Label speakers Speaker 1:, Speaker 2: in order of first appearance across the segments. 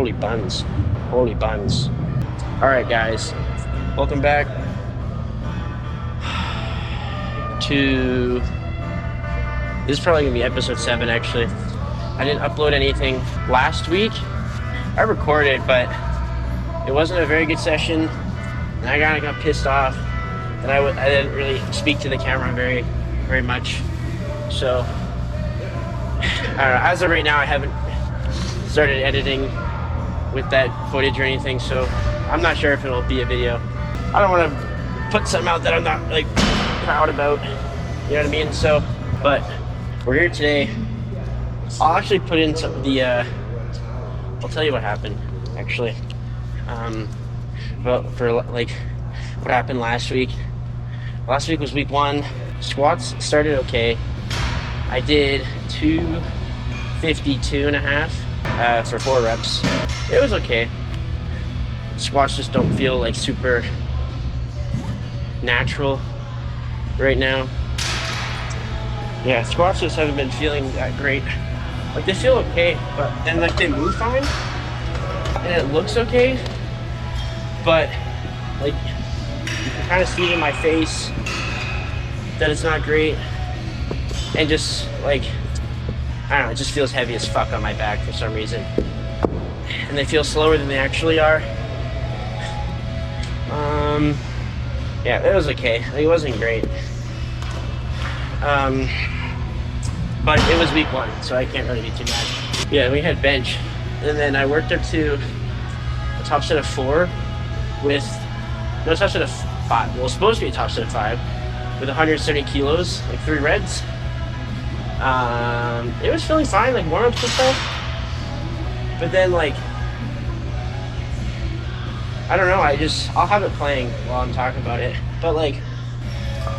Speaker 1: Holy buns. Holy buns. All right, guys. Welcome back to... This is probably going to be episode 7, actually. I didn't upload anything last week. I recorded, but it wasn't a very good session. And I kind of got pissed off. And I didn't really speak to the camera very, very much. So, I don't know. As of right now, I haven't started editing with that footage or anything. So, I'm not sure if it'll be a video. I don't want to put something out that I'm not, like, proud about. You know what I mean? So, but we're here today. I'll actually put in some of the, I'll tell you what happened, actually. But for, like, what happened last week. Last week was week 1. Squats started okay. I did 252.5 for 4 reps. It was okay. Squats just don't feel like super natural right now. Yeah, squats just haven't been feeling that great. Like, they feel okay, but then, like, they move fine and it looks okay, but like, you can kind of see it in my face that it's not great. And just, like, I don't know, it just feels heavy as fuck on my back for some reason. And they feel slower than they actually are. Yeah, it was okay. Like, it wasn't great. But it was week 1, so I can't really be too mad. Yeah, we had bench. And then I worked up to a top set of 4 with, no, top set of 5. Well, it was supposed to be a top set of 5 with 170 kilos, like 3 reds. It was feeling fine, like warm-ups and stuff. But then, like, I don't know, I'll have it playing while I'm talking about it. But, like,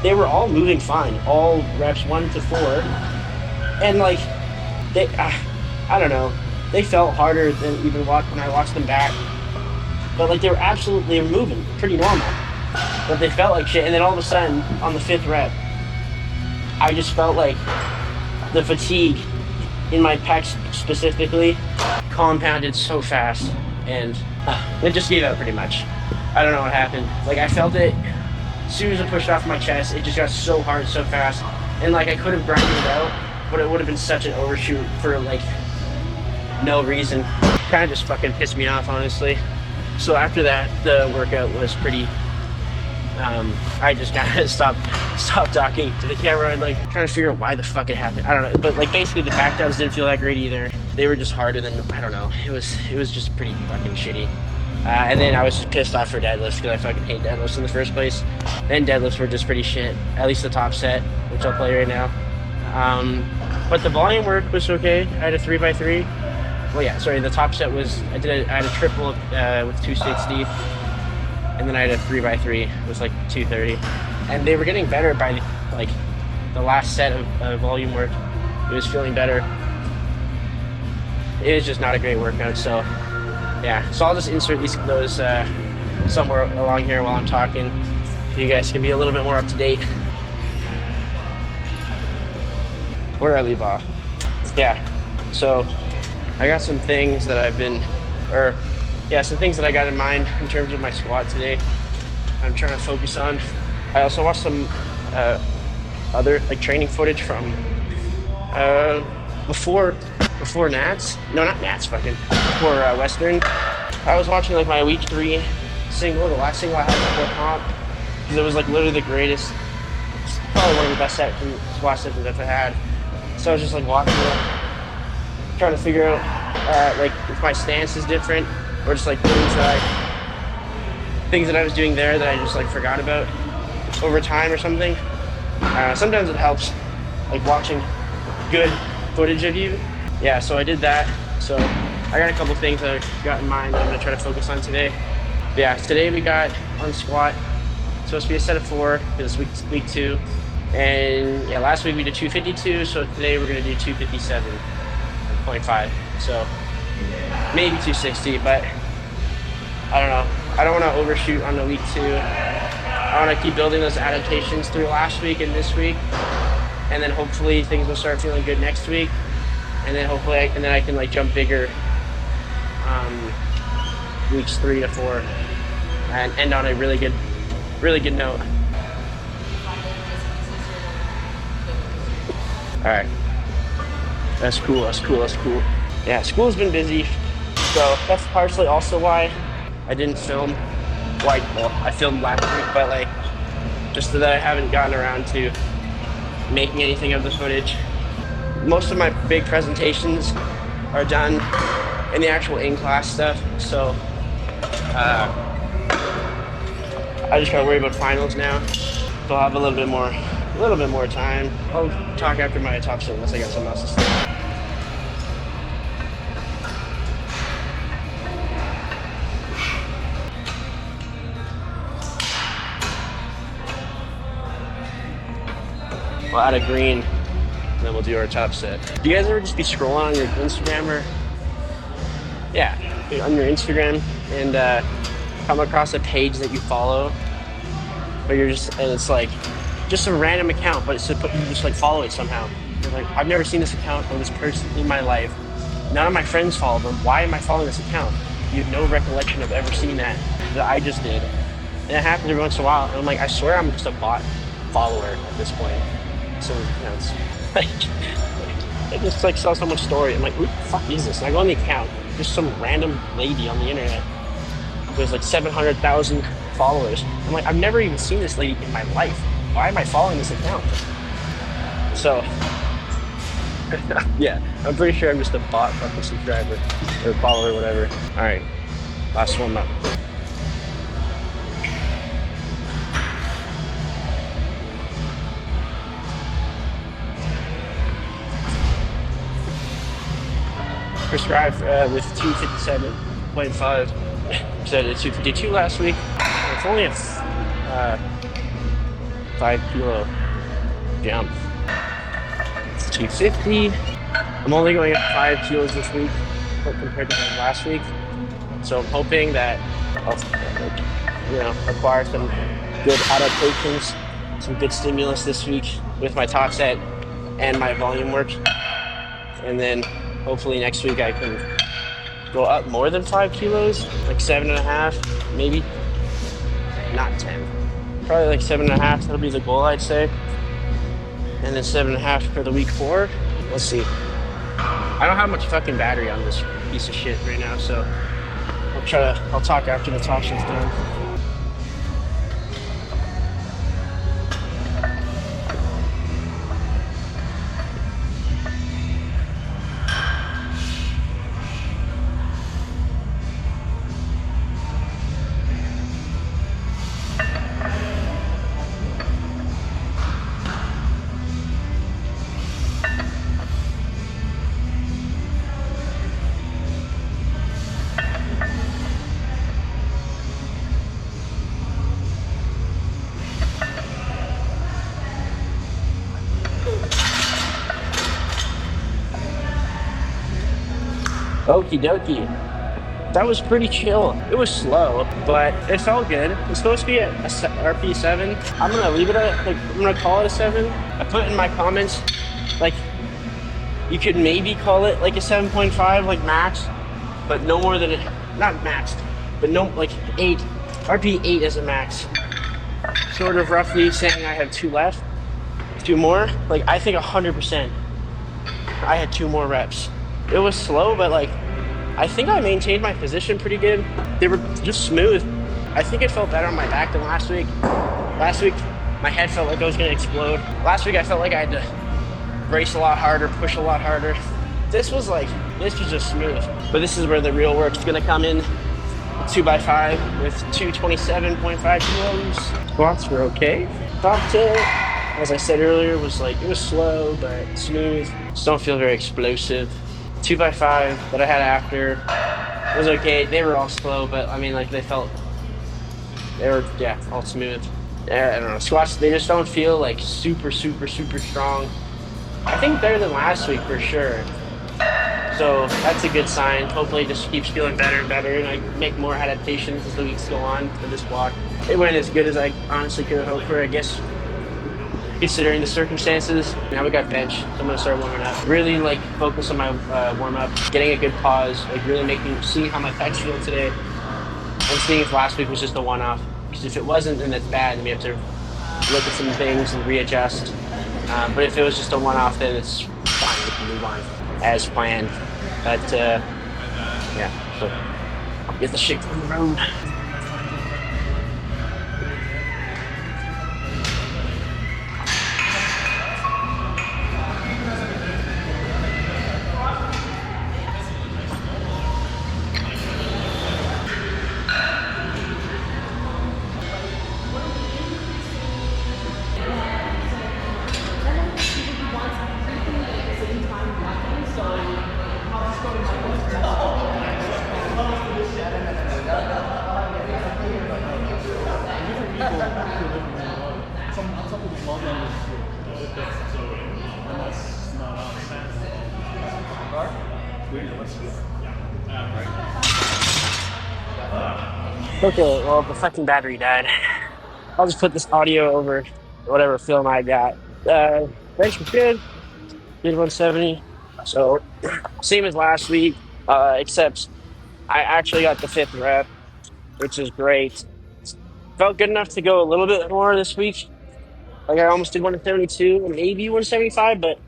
Speaker 1: they were all moving fine, all reps 1 to 4. And, like, they, I don't know, they felt harder than even when I watched them back. But, like, they were moving pretty normal. But they felt like shit. And then all of a sudden, on the 5th rep, I just felt like the fatigue in my pecs specifically compounded so fast. And it just gave out pretty much. I don't know what happened. Like, I felt it as soon as I pushed off my chest. It just got so hard so fast. And, like, I could have grinded it out, but it would have been such an overshoot for, like, no reason. Kind of just fucking pissed me off, honestly. So after that, the workout was pretty, I just kind of stopped talking to the camera and, like, trying to figure out why the fuck it happened. I don't know, but, like, basically the back downs didn't feel that great either. They were just harder than, I don't know, it was just pretty fucking shitty. And then I was just pissed off for deadlifts because I fucking hate deadlifts in the first place. Then deadlifts were just pretty shit, at least the top set, which I'll play right now. But the volume work was okay. I had a 3x3. Well, yeah, sorry, the top set was, I had a triple with 260, and then I had a 3x3 with like 230. And they were getting better by, like, the last set of volume work. It was feeling better. It was just not a great workout, so yeah. So I'll just insert those somewhere along here while I'm talking, so you guys can be a little bit more up to date. Where did I leave off? Yeah, so I got some things that some things that I got in mind in terms of my squat today. I'm trying to focus on. I also watched some other, like, training footage from before Nats. No, not Nats, fucking. Before Western. I was watching, like, my week 3 single, the last single I had before comp, because it was, like, literally the greatest. It's probably one of the best squat sessions I've ever had. So I was just, like, watching it, trying to figure out, like, if my stance is different, or just, like, things that I was doing there that I just, like, forgot about over time or something. Sometimes it helps, like, watching good footage of you. Yeah, so I did that. So I got a couple things that I got in mind that I'm gonna try to focus on today. But yeah, today we got on squat. It's supposed to be a set of 4 because it's week 2. And yeah, last week we did 252, so today we're gonna do 257.5. So maybe 260, but I don't know. I don't want to overshoot on the week 2. I want to keep building those adaptations through last week and this week, and then hopefully things will start feeling good next week, and then hopefully I can, like, jump bigger weeks 3 to 4, and end on a really good note. All right, that's cool. Yeah, school's been busy, so that's partially also why I didn't film. I filmed last week, but like just that I haven't gotten around to making anything of the footage. Most of my big presentations are done in the actual in-class stuff, so I just gotta worry about finals now. So I'll have a little bit more time. I'll talk after my top set unless I got something else to say. We'll add a green, and then we'll do our top set. Do you guys ever just be scrolling on your Instagram or on your Instagram and come across a page that you follow, but it's like just a random account, but you just like follow it somehow. You're like, I've never seen this account or this person in my life. None of my friends follow them. Why am I following this account? You have no recollection of ever seeing that I just did. And it happens every once in a while. And I'm like, I swear I'm just a bot follower at this point. So it's like, I just like saw someone's story. I'm like, who the fuck is this? And I go on the account, just some random lady on the internet. There's like 700,000 followers. I'm like, I've never even seen this lady in my life. Why am I following this account? So, yeah, I'm pretty sure I'm just a bot fucking subscriber or follower or whatever. All right, last one up. Prescribed with 257.5. Said it's 252 last week. It's only a 5 kilo jump. It's 250. I'm only going up 5 kilos this week compared to last week. So I'm hoping that I'll acquire some good adaptations, some good stimulus this week with my top set and my volume work. And then hopefully next week I can go up more than 5 kilos, like 7.5, maybe. Not 10. Probably like 7.5, that'll be the goal, I'd say. And then 7.5 for the week 4. Let's see. I don't have much fucking battery on this piece of shit right now, so I'll talk after the top shit's done. Okie dokie. That was pretty chill. It was slow, but it felt good. It's supposed to be a RP7. I'm gonna leave it at, I'm gonna call it a 7. I put in my comments, you could maybe call it like a 7.5, like max, but no more than not maxed, but no, 8, RP8 as a max. Sort of roughly saying I have 2 left, 2 more. I think 100% I had 2 more reps. It was slow, but I think I maintained my position pretty good. They were just smooth. I think it felt better on my back than last week. Last week, my head felt like I was gonna explode. Last week, I felt like I had to brace a lot harder, push a lot harder. This was just smooth. But this is where the real work's gonna come in. 2x5 with 227.5 kilos. Squats were okay. Top tilt, as I said earlier, it was slow but smooth. Just don't feel very explosive. 2x5 that I had after was okay. They were all slow, but they were all smooth. I don't know. Squats, they just don't feel super strong. I think better than last week for sure. So that's a good sign. Hopefully it just keeps feeling better and better, and I make more adaptations as the weeks go on for this block. It went as good as I honestly could have hoped for. I guess considering the circumstances. Now we got bench, so I'm gonna start warming up. Really like focus on my warm up, getting a good pause, like really seeing how my pecs feel today, and seeing if last week was just a one-off. Because if it wasn't, then that's bad, and we have to look at some things and readjust. But if it was just a one-off, then it's fine. We can move on as planned. But yeah, so I'll get the shit from the road. Okay, well, the fucking battery died. I'll just put this audio over whatever film I got. Bench was good. Did 170. So, same as last week, except I actually got the 5th rep, which is great. Felt good enough to go a little bit more this week. Like, I almost did 172, maybe 175, but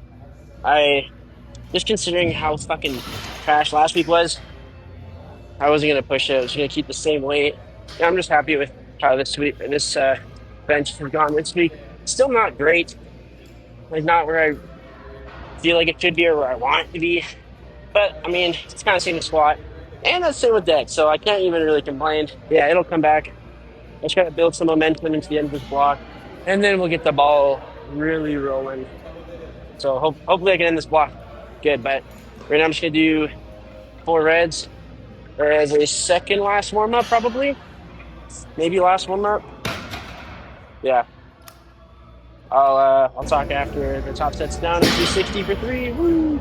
Speaker 1: just considering how fucking trash last week was, I wasn't going to push it. I was going to keep the same weight. And I'm just happy with how this bench has gone this week. Still not great. Like, not where I feel like it should be or where I want it to be. But, I mean, it's kind of same as squat. And that's same with deck, so I can't even really complain. Yeah, it'll come back. I just got to build some momentum into the end of this block. And then we'll get the ball really rolling. So hopefully I can end this block good. But right now I'm just going to do 4 reds as a second last warm-up, probably. Maybe last warm-up. Yeah. I'll talk after the top set's down at 260 for 3. Woo!